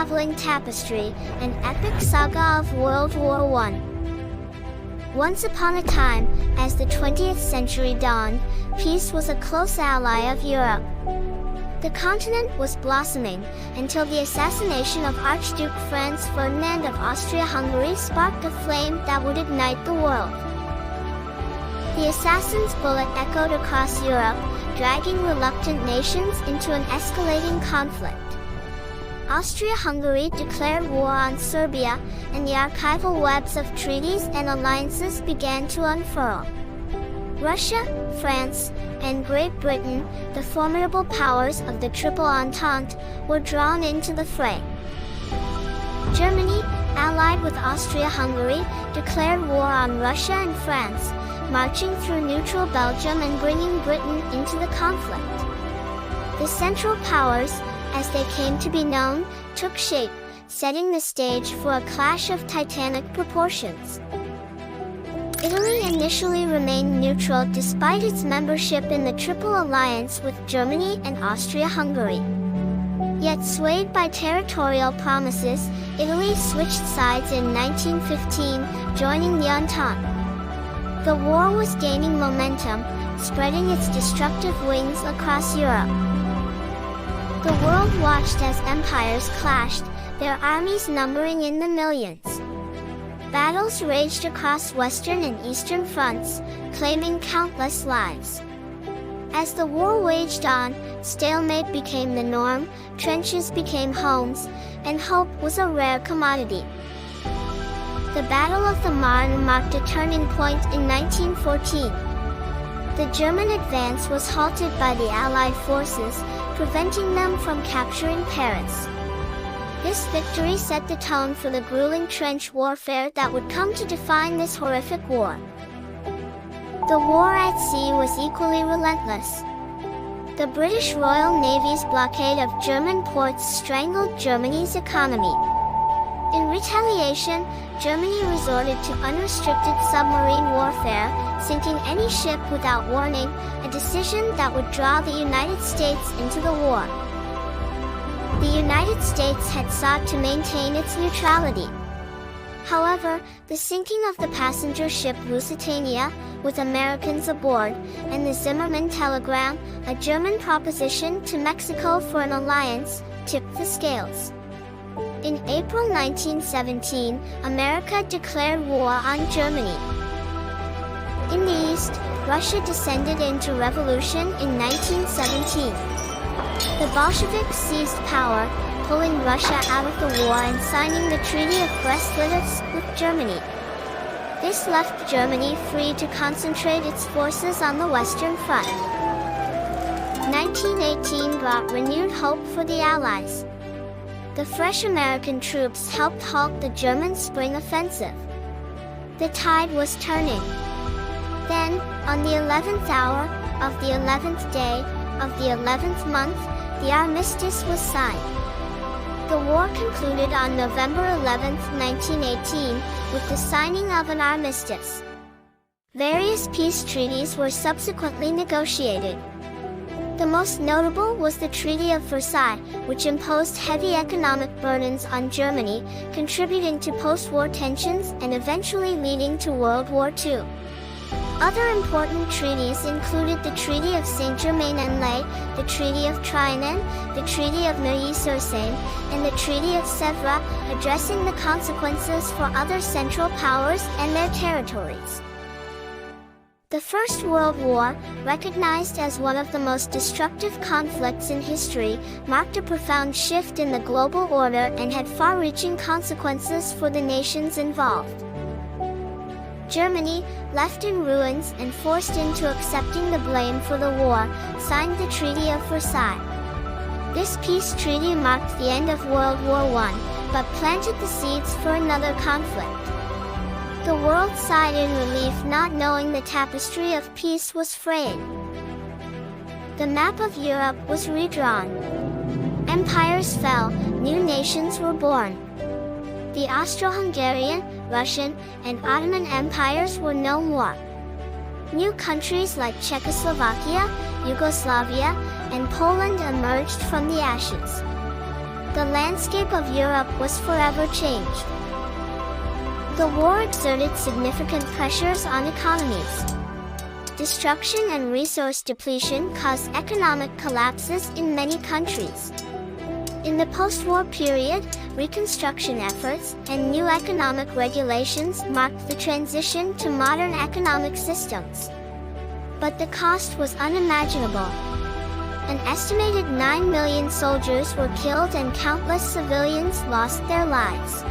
unraveling tapestry, an epic saga of World War I. Once upon a time, as the 20th century dawned, peace was a close ally of Europe. The continent was blossoming, until the assassination of Archduke Franz Ferdinand of Austria-Hungary sparked a flame that would ignite the world. The assassin's bullet echoed across Europe, dragging reluctant nations into an escalating conflict. Austria-Hungary declared war on Serbia, and the archival webs of treaties and alliances began to unfurl. Russia, France, and Great Britain, the formidable powers of the Triple Entente, were drawn into the fray. Germany, allied with Austria-Hungary, declared war on Russia and France, marching through neutral Belgium and bringing Britain into the conflict. The Central Powers, as they came to be known, took shape, setting the stage for a clash of titanic proportions. Italy initially remained neutral despite its membership in the Triple Alliance with Germany and Austria-Hungary. Yet swayed by territorial promises, Italy switched sides in 1915, joining the Entente. The war was gaining momentum, spreading its destructive wings across Europe. The world watched as empires clashed, their armies numbering in the millions. Battles raged across western and eastern fronts, claiming countless lives. As the war waged on, stalemate became the norm, trenches became homes, and hope was a rare commodity. The Battle of the Marne marked a turning point in 1914. The German advance was halted by the Allied forces, preventing them from capturing Paris. This victory set the tone for the grueling trench warfare that would come to define this horrific war. The war at sea was equally relentless. The British Royal Navy's blockade of German ports strangled Germany's economy. In retaliation, Germany resorted to unrestricted submarine warfare, sinking any ship without warning, a decision that would draw the United States into the war. The United States had sought to maintain its neutrality. However, the sinking of the passenger ship Lusitania, with Americans aboard, and the Zimmermann telegram, a German proposition to Mexico for an alliance, tipped the scales. In April 1917, America declared war on Germany. In the east, Russia descended into revolution in 1917. The Bolsheviks seized power, pulling Russia out of the war and signing the Treaty of Brest-Litovsk with Germany. This left Germany free to concentrate its forces on the Western Front. 1918 brought renewed hope for the Allies. The fresh American troops helped halt the German spring offensive. The tide was turning. Then, on the 11th hour, of the 11th day, of the 11th month, the armistice was signed. The war concluded on November 11, 1918, with the signing of an armistice. Various peace treaties were subsequently negotiated. The most notable was the Treaty of Versailles, which imposed heavy economic burdens on Germany, contributing to post-war tensions and eventually leading to World War II. Other important treaties included the Treaty of Saint-Germain-en-Laye, the Treaty of Trianon, the Treaty of Neuilly-sur-Seine, and the Treaty of Sèvres, addressing the consequences for other Central Powers and their territories. The First World War, recognized as one of the most destructive conflicts in history, marked a profound shift in the global order and had far-reaching consequences for the nations involved. Germany, left in ruins and forced into accepting the blame for the war, signed the Treaty of Versailles. This peace treaty marked the end of World War I, but planted the seeds for another conflict. The world sighed in relief, not knowing the tapestry of peace was fraying. The map of Europe was redrawn. Empires fell, new nations were born. The Austro-Hungarian, Russian, and Ottoman empires were no more. New countries like Czechoslovakia, Yugoslavia, and Poland emerged from the ashes. The landscape of Europe was forever changed. The war exerted significant pressures on economies. Destruction and resource depletion caused economic collapses in many countries. In the post-war period, reconstruction efforts and new economic regulations marked the transition to modern economic systems. But the cost was unimaginable. An estimated 9 million soldiers were killed and countless civilians lost their lives.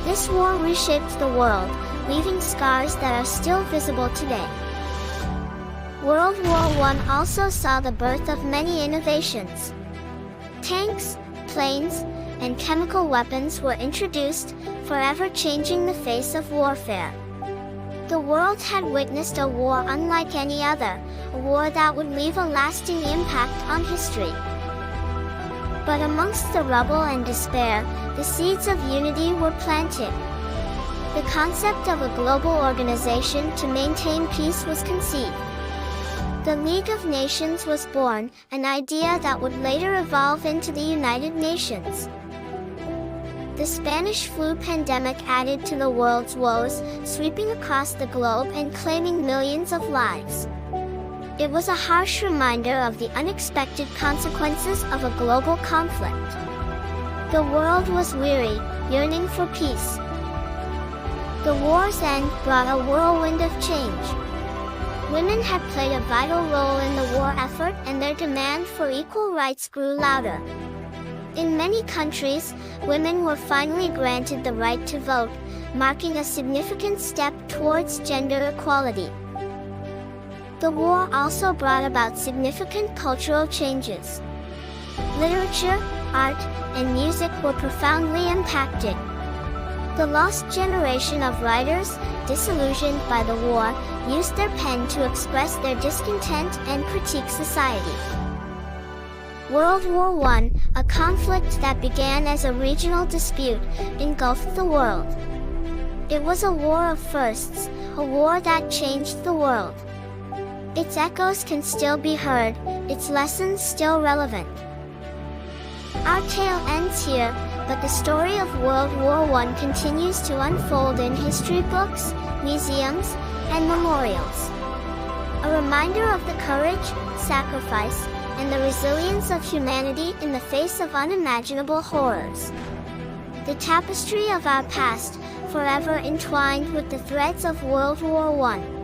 This war reshaped the world, leaving scars that are still visible today. World War I also saw the birth of many innovations. Tanks, planes, and chemical weapons were introduced, forever changing the face of warfare. The world had witnessed a war unlike any other, a war that would leave a lasting impact on history. But amongst the rubble and despair, the seeds of unity were planted. The concept of a global organization to maintain peace was conceived. The League of Nations was born, an idea that would later evolve into the United Nations. The Spanish flu pandemic added to the world's woes, sweeping across the globe and claiming millions of lives. It was a harsh reminder of the unexpected consequences of a global conflict. The world was weary, yearning for peace. The war's end brought a whirlwind of change. Women had played a vital role in the war effort, and their demand for equal rights grew louder. In many countries, women were finally granted the right to vote, marking a significant step towards gender equality. The war also brought about significant cultural changes. Literature, art, and music were profoundly impacted. The lost generation of writers, disillusioned by the war, used their pen to express their discontent and critique society. World War I, a conflict that began as a regional dispute, engulfed the world. It was a war of firsts, a war that changed the world. Its echoes can still be heard, its lessons still relevant. Our tale ends here, but the story of World War I continues to unfold in history books, museums, and memorials. A reminder of the courage, sacrifice, and the resilience of humanity in the face of unimaginable horrors. The tapestry of our past, forever entwined with the threads of World War I.